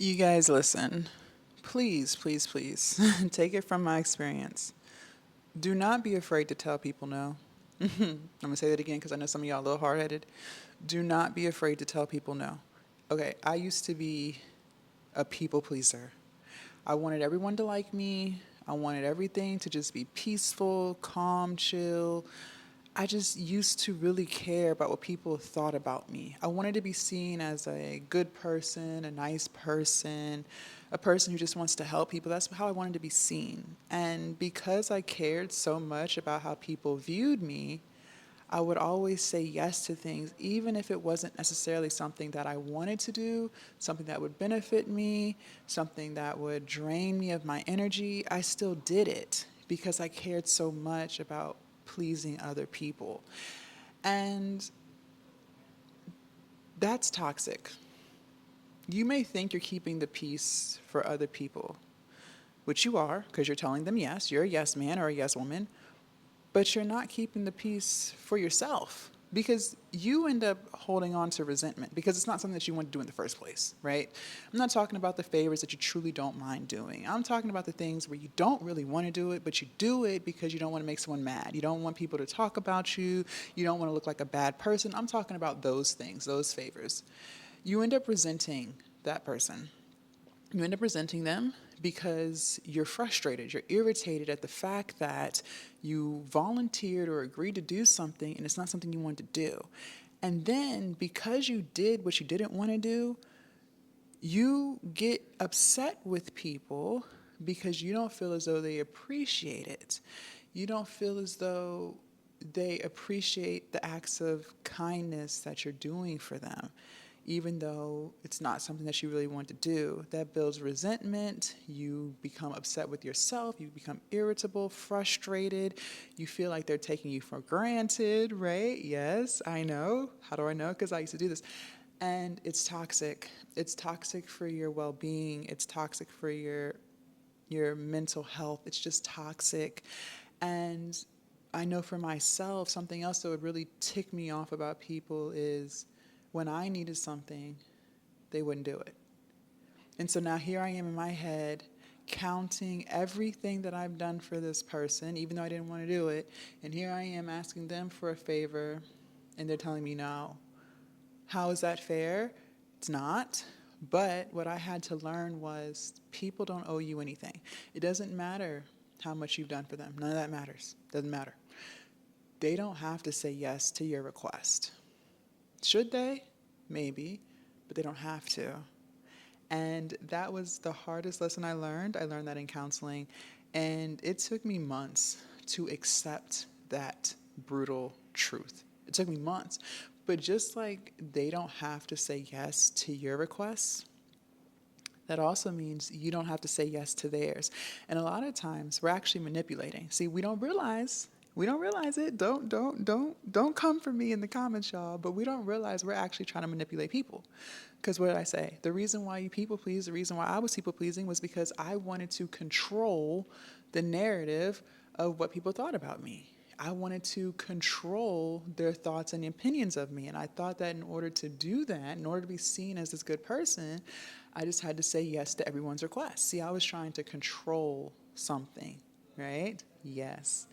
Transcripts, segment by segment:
You guys listen. Please, please, please take it from my experience. Do not be afraid to tell people no. I'm going to say that again because I know some of y'all a little hard headed. Do not be afraid to tell people no. Okay, I used to be a people pleaser. I wanted everyone to like me. I wanted everything to just be peaceful, calm, chill. I just used to really care about what people thought about me. I wanted to be seen as a good person, a nice person, a person who just wants to help people. That's how I wanted to be seen. And because I cared so much about how people viewed me, I would always say yes to things, even if it wasn't necessarily something that I wanted to do, something that would benefit me, something that would drain me of my energy. I still did it because I cared so much about pleasing other people. And that's toxic. You may think you're keeping the peace for other people, which you are because you're telling them yes, you're a yes man or a yes woman, but you're not keeping the peace for yourself because you end up holding on to resentment because it's not something that you want to do in the first place, right? I'm not talking about the favors that you truly don't mind doing. I'm talking about the things where you don't really want to do it, but you do it because you don't want to make someone mad. You don't want people to talk about you. You don't want to look like a bad person. I'm talking about those things, those favors. You end up resenting that person. You end up resenting them because you're frustrated, you're irritated at the fact that you volunteered or agreed to do something and it's not something you wanted to do. And then because you did what you didn't want to do, you get upset with people because you don't feel as though they appreciate it. You don't feel as though they appreciate the acts of kindness that you're doing for them, even though it's not something that you really want to do. That builds resentment. You become upset with yourself. You become irritable, frustrated. You feel like they're taking you for granted, right? Yes, I know. How do I know? Because I used to do this. And it's toxic. It's toxic for your well-being. It's toxic for your mental health. It's just toxic. And I know for myself, something else that would really tick me off about people is when I needed something, they wouldn't do it. And so now here I am in my head counting everything that I've done for this person, even though I didn't want to do it. And here I am asking them for a favor, and they're telling me no. How is that fair? It's not. But what I had to learn was people don't owe you anything. It doesn't matter how much you've done for them. None of that matters. Doesn't matter. They don't have to say yes to your request. Should they? Maybe, but they don't have to. And that was the hardest lesson I learned. I learned that in counseling. And it took me months to accept that brutal truth. It took me months. But just like they don't have to say yes to your requests, that also means you don't have to say yes to theirs. And a lot of times we're actually manipulating. See, we don't realize it. Don't come for me in the comments, y'all. But we don't realize we're actually trying to manipulate people. Because what did I say? The reason why you people please, the reason why I was people pleasing was because I wanted to control the narrative of what people thought about me. I wanted to control their thoughts and opinions of me. And I thought that in order to do that, in order to be seen as this good person, I just had to say yes to everyone's request. See, I was trying to control something, right? Yes.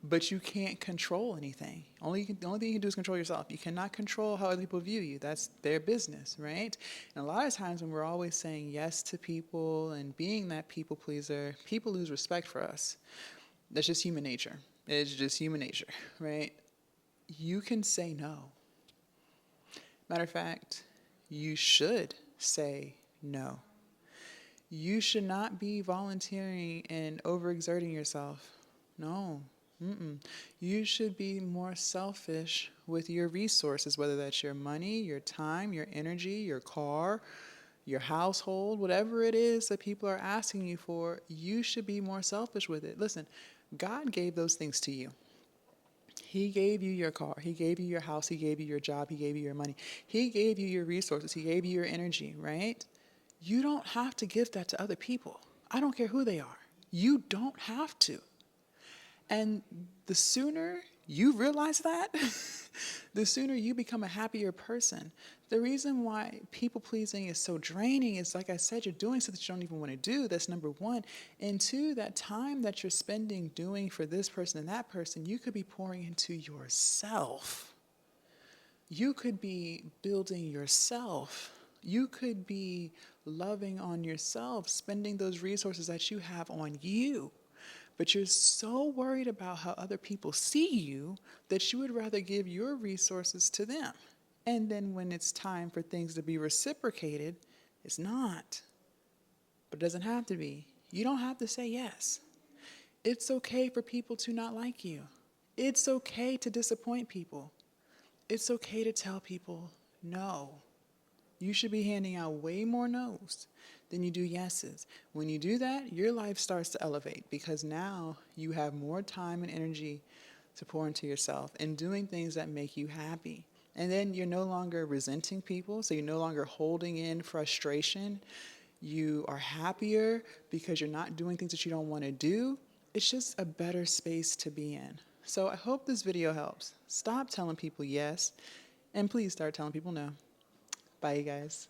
But you can't control anything. The only thing you can do is control yourself. You cannot control how other people view you. That's their business, right? And a lot of times when we're always saying yes to people and being that people pleaser, people lose respect for us. That's just human nature. It's just human nature, right? You can say no. Matter of fact, you should say no. You should not be volunteering and overexerting yourself. No. You should be more selfish with your resources, whether that's your money, your time, your energy, your car, your household, whatever it is that people are asking you for, you should be more selfish with it. Listen, God gave those things to you. He gave you your car. He gave you your house. He gave you your job. He gave you your money. He gave you your resources. He gave you your energy, right? You don't have to give that to other people. I don't care who they are. You don't have to. And the sooner you realize that, the sooner you become a happier person. The reason why people pleasing is so draining is, like I said, you're doing something that you don't even want to do. That's number one. And two, that time that you're spending doing for this person and that person, you could be pouring into yourself. You could be building yourself. You could be loving on yourself, spending those resources that you have on you. But you're so worried about how other people see you that you would rather give your resources to them. And then when it's time for things to be reciprocated, it's not. But it doesn't have to be. You don't have to say yes. It's okay for people to not like you. It's okay to disappoint people. It's okay to tell people no. You should be handing out way more no's than you do yeses. When you do that, your life starts to elevate because now you have more time and energy to pour into yourself and doing things that make you happy. And then you're no longer resenting people, so you're no longer holding in frustration. You are happier because you're not doing things that you don't want to do. It's just a better space to be in. So I hope this video helps. Stop telling people yes, and please start telling people no. Bye, you guys.